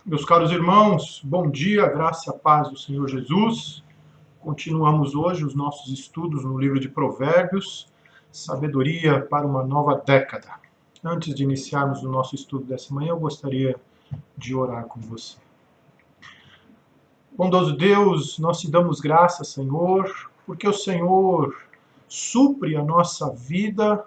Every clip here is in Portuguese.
Meus caros irmãos, bom dia, graça e a paz do Senhor Jesus. Continuamos hoje os nossos estudos no livro de Provérbios, Sabedoria para uma Nova Década. Antes de iniciarmos o nosso estudo dessa manhã, eu gostaria de orar com você. Bondoso Deus, nós te damos graça, Senhor, porque o Senhor supre a nossa vida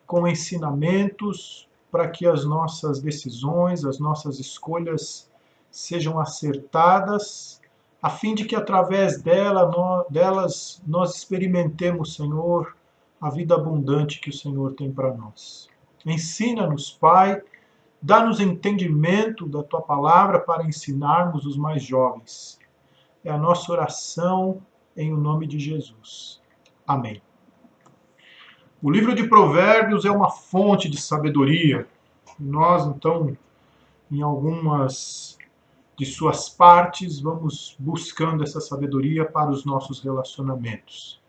com ensinamentos para que as nossas decisões, as nossas escolhas sejam acertadas, a fim de que através delas nós experimentemos, Senhor, a vida abundante que o Senhor tem para nós. Ensina-nos, Pai, dá-nos entendimento da tua palavra para ensinarmos os mais jovens. É a nossa oração em o nome de Jesus. Amém. O livro de Provérbios é uma fonte de sabedoria. Nós, então, em algumas de suas partes, vamos buscando essa sabedoria para os nossos relacionamentos.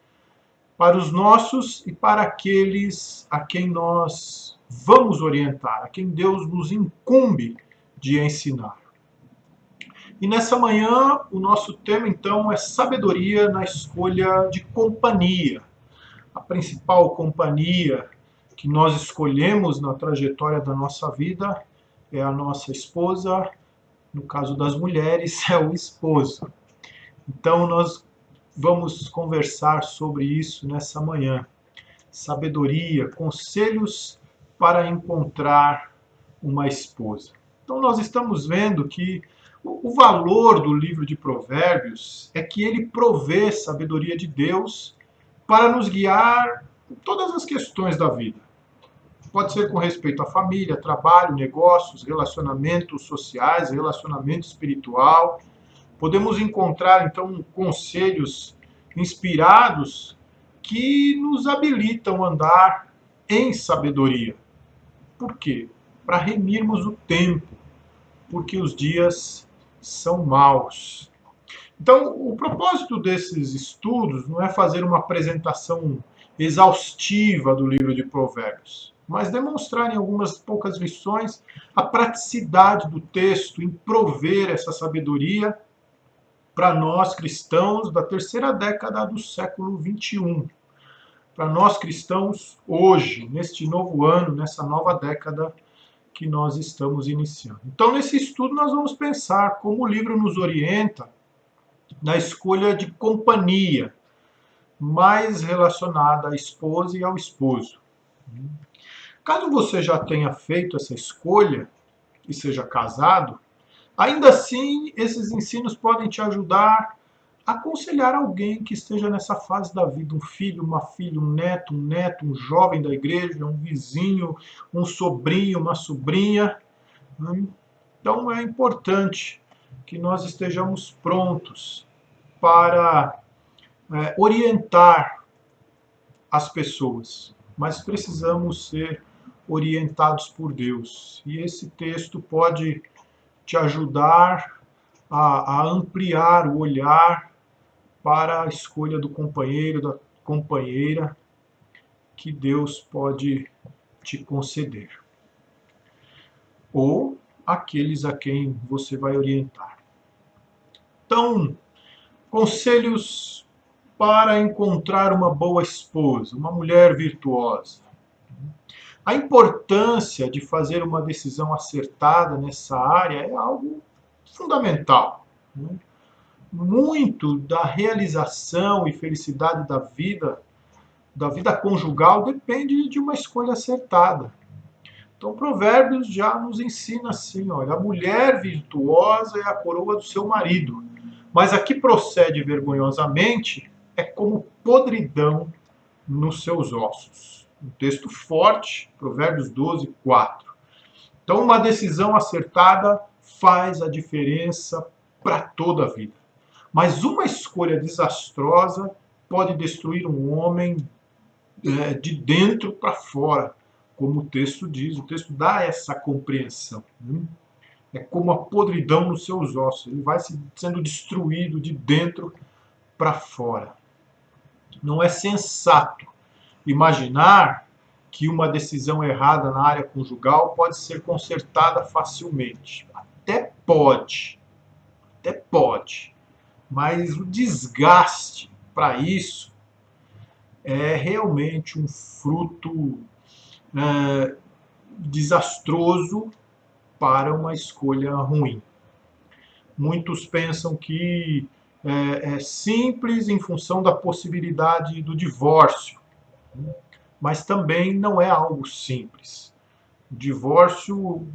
Para os nossos e para aqueles a quem nós vamos orientar, a quem Deus nos incumbe de ensinar. E nessa manhã, o nosso tema, então, é sabedoria na escolha de companhia. A principal companhia que nós escolhemos na trajetória da nossa vida é a nossa esposa, no caso das mulheres, é o esposo. Então, nós vamos conversar sobre isso nessa manhã. Sabedoria, conselhos para encontrar uma esposa. Então, nós estamos vendo que o valor do livro de Provérbios é que ele provê sabedoria de Deus para nos guiar em todas as questões da vida. Pode ser com respeito à família, trabalho, negócios, relacionamentos sociais, relacionamento espiritual. Podemos encontrar, então, conselhos inspirados que nos habilitam a andar em sabedoria. Por quê? Para remirmos o tempo, porque os dias são maus. Então, o propósito desses estudos não é fazer uma apresentação exaustiva do livro de Provérbios, mas demonstrar em algumas poucas lições a praticidade do texto em prover essa sabedoria para nós cristãos da terceira década do século XXI. Para nós cristãos hoje, neste novo ano, nessa nova década que nós estamos iniciando. Então, nesse estudo, nós vamos pensar como o livro nos orienta na escolha de companhia, mais relacionada à esposa e ao esposo. Caso você já tenha feito essa escolha e seja casado, ainda assim esses ensinos podem te ajudar a aconselhar alguém que esteja nessa fase da vida, um filho, uma filha, um neto, um jovem da igreja, um vizinho, um sobrinho, uma sobrinha. Então é importante que nós estejamos prontos para orientar as pessoas, mas precisamos ser orientados por Deus. E esse texto pode te ajudar a ampliar o olhar para a escolha do companheiro, da companheira que Deus pode te conceder. Ou aqueles a quem você vai orientar. Então, conselhos para encontrar uma boa esposa, uma mulher virtuosa. A importância de fazer uma decisão acertada nessa área é algo fundamental. Muito da realização e felicidade da vida conjugal, depende de uma escolha acertada. Então, Provérbios já nos ensina assim, olha, a mulher virtuosa é a coroa do seu marido, mas a que procede vergonhosamente é como podridão nos seus ossos. Um texto forte, Provérbios 12, 4. Então, uma decisão acertada faz a diferença para toda a vida. Mas uma escolha desastrosa pode destruir um homem de dentro para fora, como o texto diz. O texto dá essa compreensão. É como a podridão nos seus ossos. Ele vai sendo destruído de dentro para fora. Não é sensato imaginar que uma decisão errada na área conjugal pode ser consertada facilmente. Até até pode, mas o desgaste para isso é realmente um fruto desastroso para uma escolha ruim. Muitos pensam que é simples em função da possibilidade do divórcio, mas também não é algo simples. O divórcio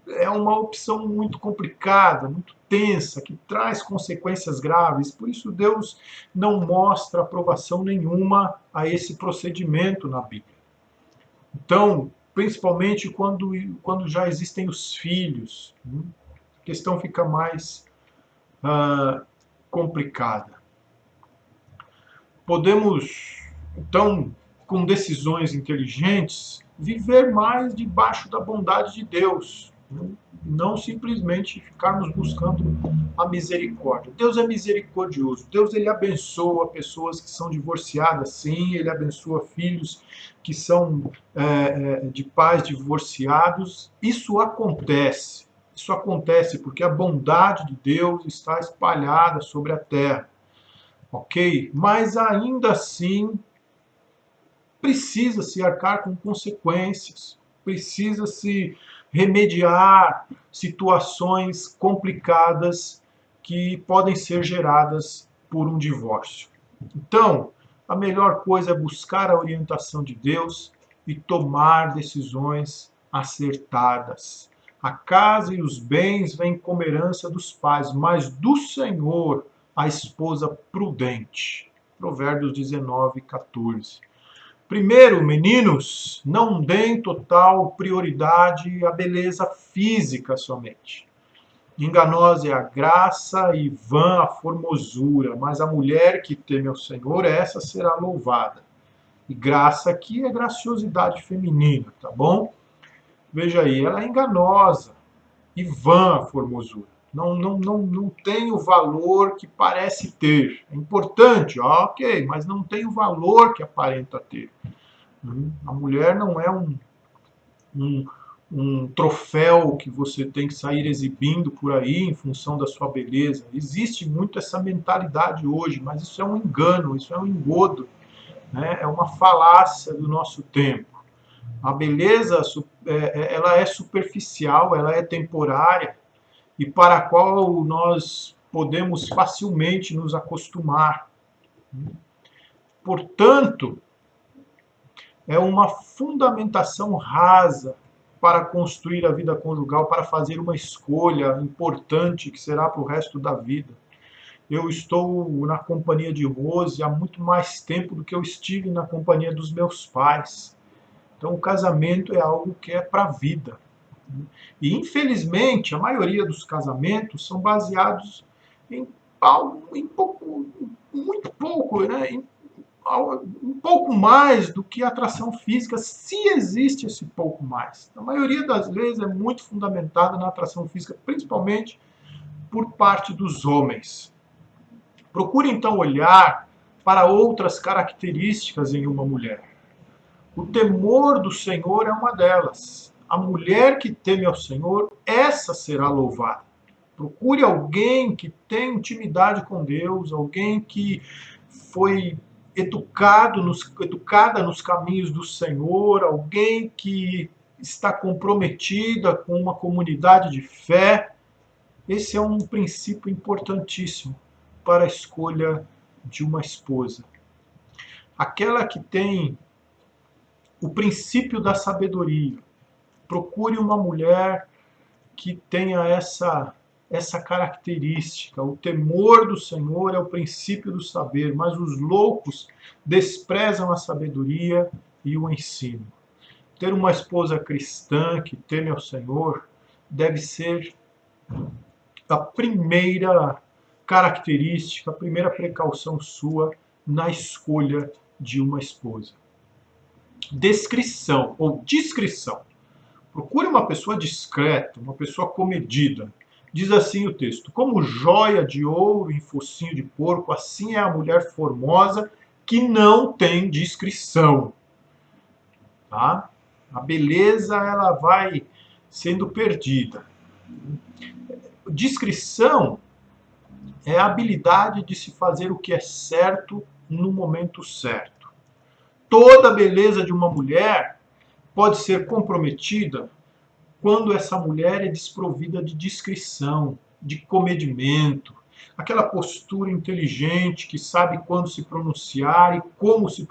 é uma opção muito complicada, muito tensa, que traz consequências graves. Por isso, Deus não mostra aprovação nenhuma a esse procedimento na Bíblia. Então, principalmente quando já existem os filhos, a questão fica mais complicada. Podemos, então, com decisões inteligentes, viver mais debaixo da bondade de Deus, não simplesmente ficarmos buscando a misericórdia. Deus é misericordioso. Deus, ele abençoa pessoas que são divorciadas, sim. Ele abençoa filhos que são de pais divorciados. Isso acontece. Isso acontece porque a bondade de Deus está espalhada sobre a terra. Ok? Mas ainda assim precisa-se arcar com consequências, precisa-se remediar situações complicadas que podem ser geradas por um divórcio. Então, a melhor coisa é buscar a orientação de Deus e tomar decisões acertadas. A casa e os bens vêm como herança dos pais, mas do Senhor a esposa prudente. Provérbios 19, 14. Primeiro, meninos, não deem total prioridade à beleza física somente. Enganosa é a graça e vã a formosura, mas a mulher que teme ao Senhor, essa será louvada. E graça aqui é graciosidade feminina, tá bom? Veja aí, ela é enganosa e vã a formosura. Não tem o valor que parece ter. É importante, ok, mas não tem o valor que aparenta ter. A mulher não é um troféu que você tem que sair exibindo por aí em função da sua beleza. Existe muito essa mentalidade hoje, mas isso é um engano, isso é um engodo, né? É uma falácia do nosso tempo. A beleza, ela é superficial, ela é temporária e para a qual nós podemos facilmente nos acostumar. Portanto, é uma fundamentação rasa para construir a vida conjugal, para fazer uma escolha importante que será para o resto da vida. Eu estou na companhia de Rose há muito mais tempo do que eu estive na companhia dos meus pais. Então, o casamento é algo que é para a vida. E, infelizmente, a maioria dos casamentos são baseados em pouco, muito pouco, né? Um pouco mais do que atração física, se existe esse pouco mais. A maioria das vezes é muito fundamentada na atração física, principalmente por parte dos homens. Procure então olhar para outras características em uma mulher. O temor do Senhor é uma delas. A mulher que teme ao Senhor, essa será louvada. Procure alguém que tem intimidade com Deus, alguém que foi educada nos caminhos do Senhor, alguém que está comprometida com uma comunidade de fé. Esse é um princípio importantíssimo para a escolha de uma esposa. Aquela que tem o princípio da sabedoria. Procure uma mulher que tenha essa característica. O temor do Senhor é o princípio do saber, mas os loucos desprezam a sabedoria e o ensino. Ter uma esposa cristã que teme ao Senhor deve ser a primeira característica, a primeira precaução sua na escolha de uma esposa. Descrição ou discrição. Procure uma pessoa discreta, uma pessoa comedida. Diz assim o texto: como joia de ouro em focinho de porco, assim é a mulher formosa que não tem discrição. Tá? A beleza ela vai sendo perdida. discrição é a habilidade de se fazer o que é certo no momento certo. Toda a beleza de uma mulher pode ser comprometida quando essa mulher é desprovida de discrição, de comedimento, aquela postura inteligente que sabe quando se pronunciar e como se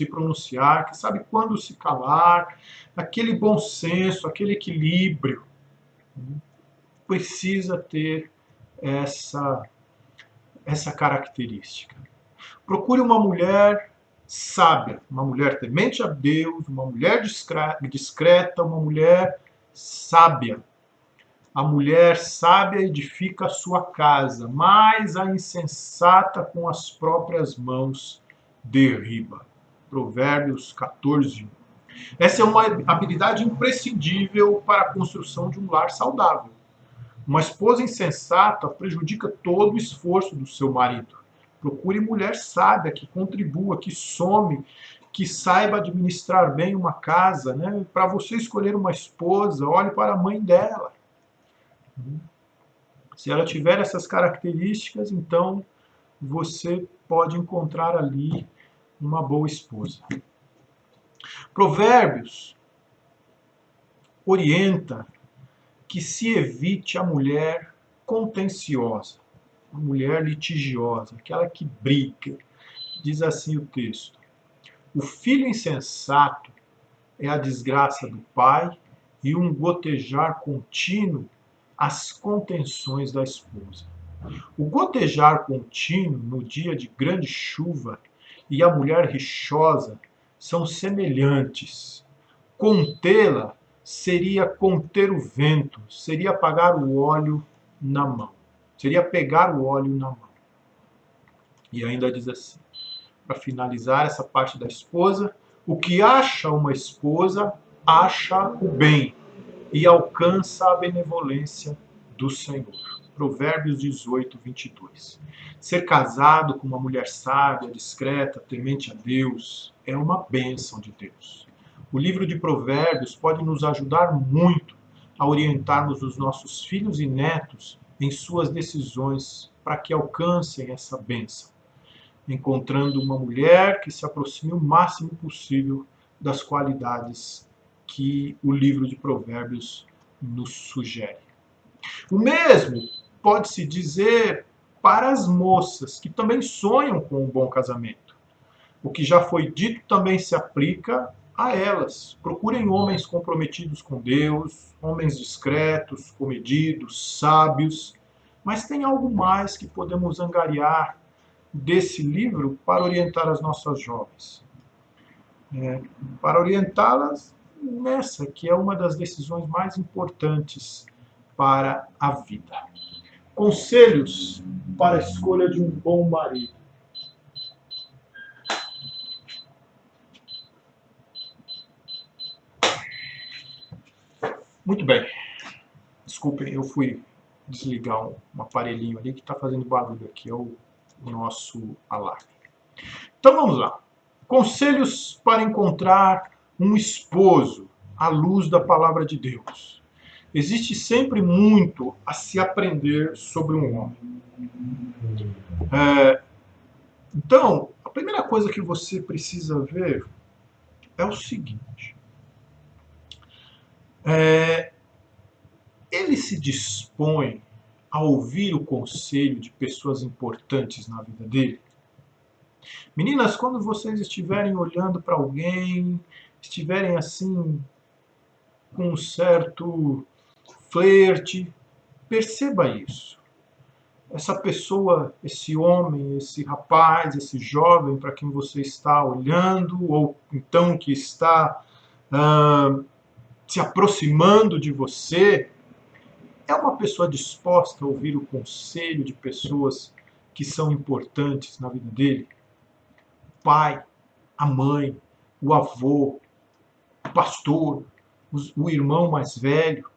pronunciar, que sabe quando se calar, aquele bom senso, aquele equilíbrio. Precisa ter essa característica. Procure uma mulher sábia, uma mulher temente a Deus, uma mulher discreta, uma mulher sábia. A mulher sábia edifica a sua casa, mas a insensata com as próprias mãos derriba. Provérbios 14. Essa é uma habilidade imprescindível para a construção de um lar saudável. Uma esposa insensata prejudica todo o esforço do seu marido. Procure mulher sábia, que contribua, que some, que saiba administrar bem uma casa. Né? Para você escolher uma esposa, olhe para a mãe dela. Se ela tiver essas características, então você pode encontrar ali uma boa esposa. Provérbios orienta que se evite a mulher contenciosa, a mulher litigiosa, aquela que briga. Diz assim o texto: o filho insensato é a desgraça do pai e um gotejar contínuo as contenções da esposa. O gotejar contínuo no dia de grande chuva e a mulher rixosa são semelhantes. Contê-la seria conter o vento, seria apagar o óleo na mão. Seria pegar o óleo na mão. E ainda diz assim, para finalizar essa parte da esposa: o que acha uma esposa, acha o bem e alcança a benevolência do Senhor. Provérbios 18, 22. Ser casado com uma mulher sábia, discreta, temente a Deus, é uma bênção de Deus. O livro de Provérbios pode nos ajudar muito a orientarmos os nossos filhos e netos em suas decisões para que alcancem essa bênção, encontrando uma mulher que se aproxime o máximo possível das qualidades que o livro de Provérbios nos sugere. O mesmo pode-se dizer para as moças que também sonham com um bom casamento. O que já foi dito também se aplica a elas. Procurem homens comprometidos com Deus, homens discretos, comedidos, sábios, mas tem algo mais que podemos angariar desse livro para orientar as nossas jovens. Para orientá-las nessa, que é uma das decisões mais importantes para a vida. Conselhos para a escolha de um bom marido. Muito bem. Desculpem, eu fui desligar um aparelhinho ali que está fazendo barulho aqui, é o nosso alarme. Então vamos lá. Conselhos para encontrar um esposo à luz da palavra de Deus. Existe sempre muito a se aprender sobre um homem. Então, a primeira coisa que você precisa ver é o seguinte. Ele se dispõe a ouvir o conselho de pessoas importantes na vida dele? Meninas, quando vocês estiverem olhando para alguém, estiverem assim com um certo flerte, perceba isso. Essa pessoa, esse homem, esse rapaz, esse jovem para quem você está olhando, ou então que está se aproximando de você, é uma pessoa disposta a ouvir o conselho de pessoas que são importantes na vida dele? O pai, a mãe, o avô, o pastor, o irmão mais velho.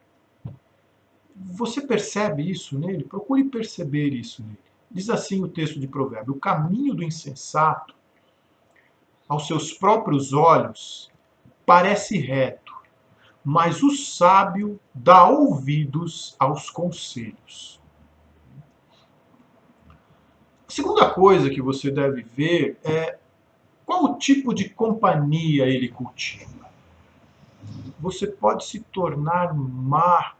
Você percebe isso nele? Procure perceber isso nele. Diz assim o texto de Provérbios: o caminho do insensato, aos seus próprios olhos, parece reto, mas o sábio dá ouvidos aos conselhos. A segunda coisa que você deve ver é qual o tipo de companhia ele cultiva. Você pode se tornar má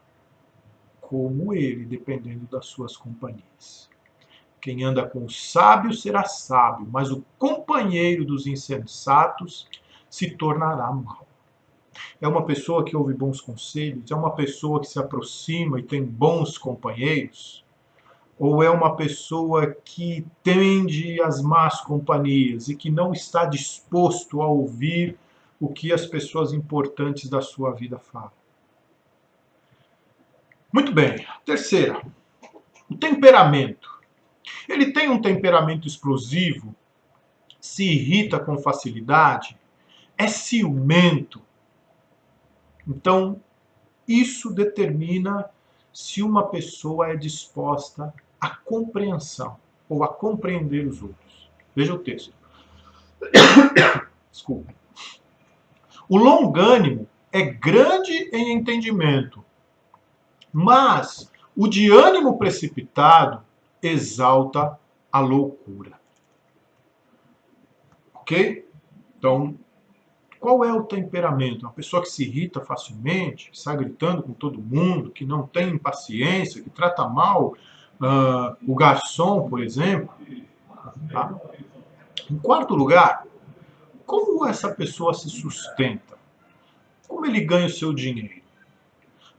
como ele, dependendo das suas companhias. Quem anda com o sábio será sábio, mas o companheiro dos insensatos se tornará mau. É uma pessoa que ouve bons conselhos? É uma pessoa que se aproxima e tem bons companheiros? Ou é uma pessoa que tende às más companhias e que não está disposto a ouvir o que as pessoas importantes da sua vida falam? Muito bem. Terceira, o temperamento. Ele tem um temperamento explosivo, se irrita com facilidade, é ciumento. Então, isso determina se uma pessoa é disposta à compreensão ou a compreender os outros. Veja o texto. Desculpa. O longânimo é grande em entendimento, mas o de ânimo precipitado exalta a loucura. Ok? Então, qual é o temperamento? Uma pessoa que se irrita facilmente, que sai gritando com todo mundo, que não tem paciência, que trata mal o garçom, por exemplo. Tá? Em quarto lugar, como essa pessoa se sustenta? Como ele ganha o seu dinheiro?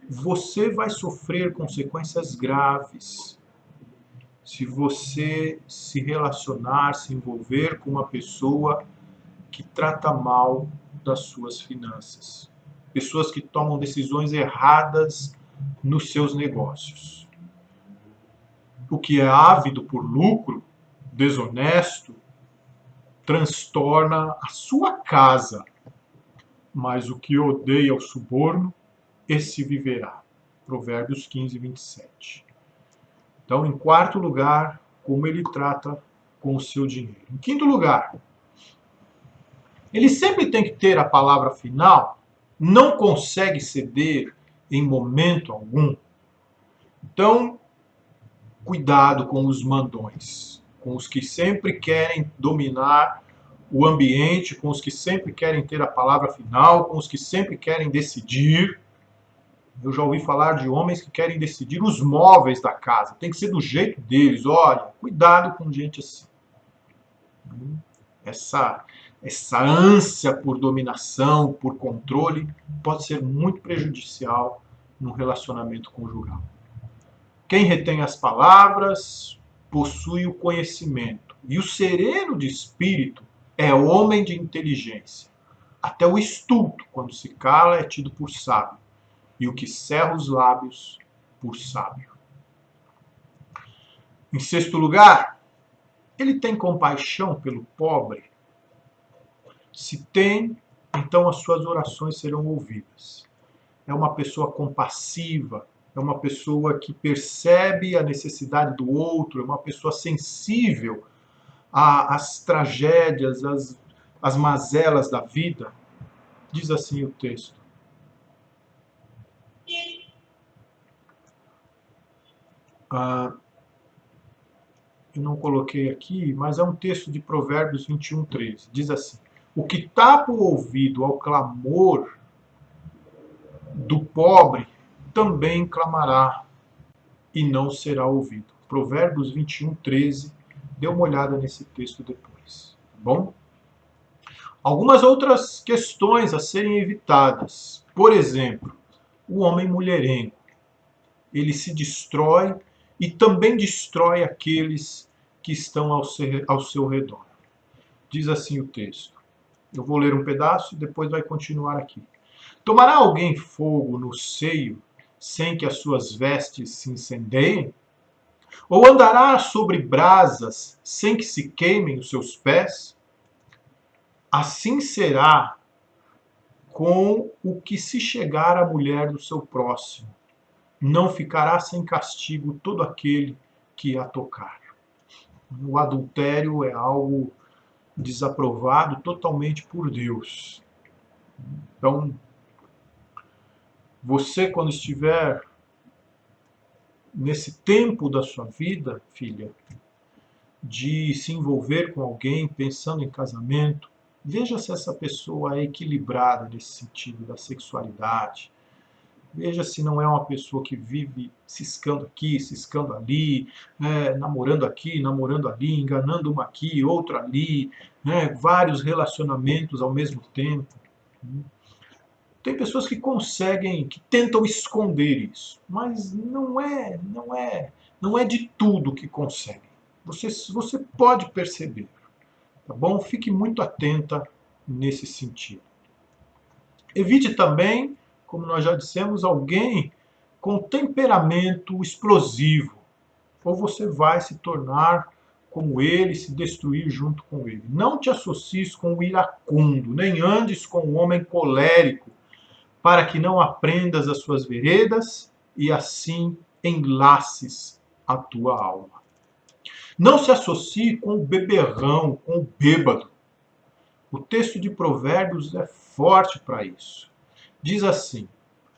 Você vai sofrer consequências graves se você se relacionar, se envolver com uma pessoa que trata mal das suas finanças. Pessoas que tomam decisões erradas nos seus negócios. O que é ávido por lucro, desonesto, transtorna a sua casa. Mas o que odeia o suborno, esse viverá. Provérbios 15, 27. Então, em quarto lugar, como ele trata com o seu dinheiro. Em quinto lugar, ele sempre tem que ter a palavra final, não consegue ceder em momento algum. Então, cuidado com os mandões, com os que sempre querem dominar o ambiente, com os que sempre querem ter a palavra final, com os que sempre querem decidir. Eu já ouvi falar de homens que querem decidir os móveis da casa. Tem que ser do jeito deles. Olha, cuidado com gente assim. Essa ânsia por dominação, por controle, pode ser muito prejudicial no relacionamento conjugal. Quem retém as palavras possui o conhecimento. E o sereno de espírito é homem de inteligência. Até o estulto, quando se cala, é tido por sábio. E o que cerra os lábios, por sábio. Em sexto lugar, ele tem compaixão pelo pobre? Se tem, então as suas orações serão ouvidas. É uma pessoa compassiva, é uma pessoa que percebe a necessidade do outro, é uma pessoa sensível às tragédias, às mazelas da vida. Diz assim o texto. Eu não coloquei aqui, mas é um texto de Provérbios 21, 13. Diz assim: o que tapa o ouvido ao clamor do pobre também clamará e não será ouvido. Provérbios 21, 13. Dê uma olhada nesse texto depois. Tá bom? Algumas outras questões a serem evitadas. Por exemplo, o homem mulherengo. Ele se destrói e também destrói aqueles que estão ao seu redor. Diz assim o texto. Eu vou ler um pedaço e depois vai continuar aqui. Tomará alguém fogo no seio sem que as suas vestes se incendeiem? Ou andará sobre brasas sem que se queimem os seus pés? Assim será com o que se chegar à mulher do seu próximo. Não ficará sem castigo todo aquele que a tocar. O adultério é algo desaprovado totalmente por Deus. Então, Você, quando estiver nesse tempo da sua vida, filha, de se envolver com alguém, pensando em casamento, veja se essa pessoa é equilibrada nesse sentido da sexualidade. Veja se não é uma pessoa que vive ciscando aqui, ciscando ali, namorando aqui, namorando ali, enganando uma aqui, outra ali, vários relacionamentos ao mesmo tempo. Tem pessoas que conseguem, que tentam esconder isso, mas não é de tudo que conseguem. Você pode perceber, tá bom? Fique muito atenta nesse sentido. Evite também, como nós já dissemos, alguém com temperamento explosivo, ou você vai se tornar como ele, se destruir junto com ele. Não te associes com o iracundo, nem andes com o homem colérico, para que não aprendas as suas veredas e assim enlaces a tua alma. Não se associe com o beberrão, com o bêbado. O texto de Provérbios é forte para isso. Diz assim,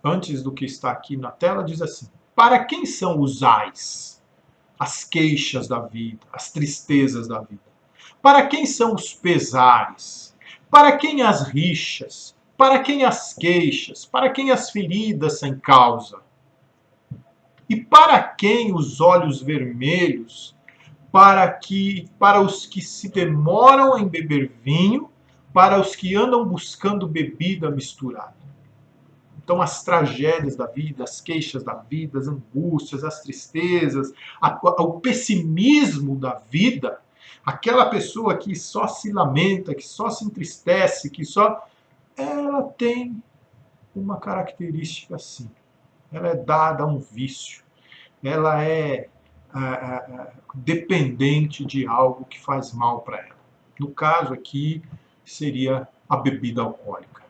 antes do que está aqui na tela, diz assim: para quem são os ais, as queixas da vida, as tristezas da vida? Para quem são os pesares? Para quem as rixas? Para quem as queixas? Para quem as feridas sem causa? E para quem os olhos vermelhos? Para os que se demoram em beber vinho, para os que andam buscando bebida misturada. Então, as tragédias da vida, as queixas da vida, as angústias, as tristezas, o pessimismo da vida, aquela pessoa que só se lamenta, que só se entristece, que só. Ela tem uma característica assim. Ela é dada a um vício. Ela é dependente de algo que faz mal para ela. No caso aqui, seria a bebida alcoólica.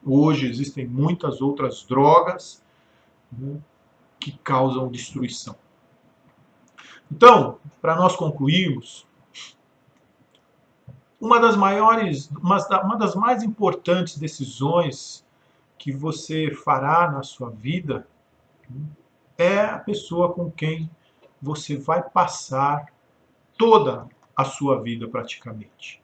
Hoje existem muitas outras drogas, né, que causam destruição. Então, para nós concluirmos, uma das mais importantes decisões que você fará na sua vida, né, é a pessoa com quem você vai passar toda a sua vida praticamente,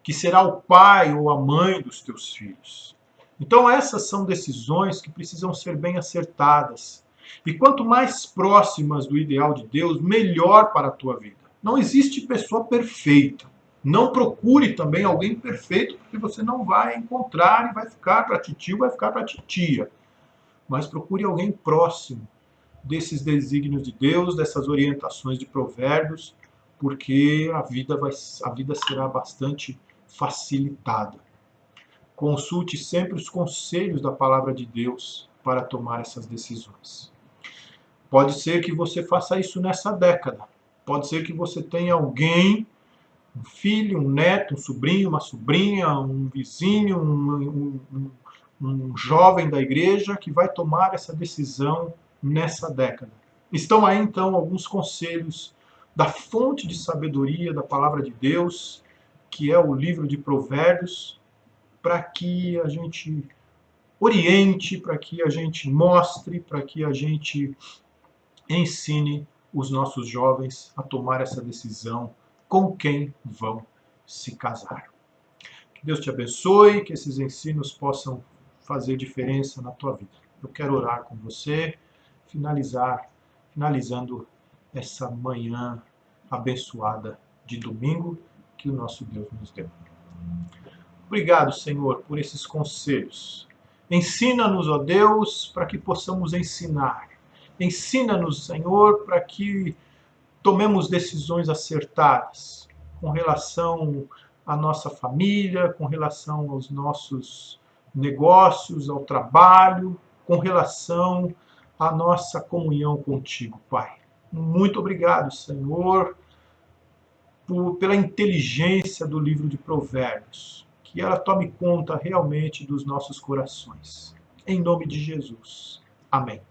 que será o pai ou a mãe dos teus filhos. Então essas são decisões que precisam ser bem acertadas. E quanto mais próximas do ideal de Deus, melhor para a tua vida. Não existe pessoa perfeita. Não procure também alguém perfeito, porque você não vai encontrar e vai ficar para titio, vai ficar para titia. Mas procure alguém próximo desses desígnios de Deus, dessas orientações de provérbios, porque a vida será bastante facilitada. Consulte sempre os conselhos da palavra de Deus para tomar essas decisões. Pode ser que você faça isso nessa década. Pode ser que você tenha alguém, um filho, um neto, um sobrinho, uma sobrinha, um vizinho, um jovem da igreja que vai tomar essa decisão nessa década. Estão aí então alguns conselhos da fonte de sabedoria da palavra de Deus, que é o livro de Provérbios, para que a gente oriente, para que a gente mostre, para que a gente ensine os nossos jovens a tomar essa decisão com quem vão se casar. Que Deus te abençoe, que esses ensinos possam fazer diferença na tua vida. Eu quero orar com você, finalizando essa manhã abençoada de domingo que o nosso Deus nos deu. Obrigado, Senhor, por esses conselhos. Ensina-nos, ó Deus, para que possamos ensinar. Ensina-nos, Senhor, para que tomemos decisões acertadas com relação à nossa família, com relação aos nossos negócios, ao trabalho, com relação à nossa comunhão contigo, Pai. Muito obrigado, Senhor, pela inteligência do livro de Provérbios. Que ela tome conta realmente dos nossos corações. Em nome de Jesus. Amém.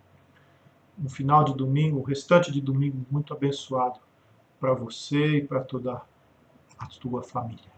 Um final de domingo, o restante de domingo muito abençoado para você e para toda a tua família.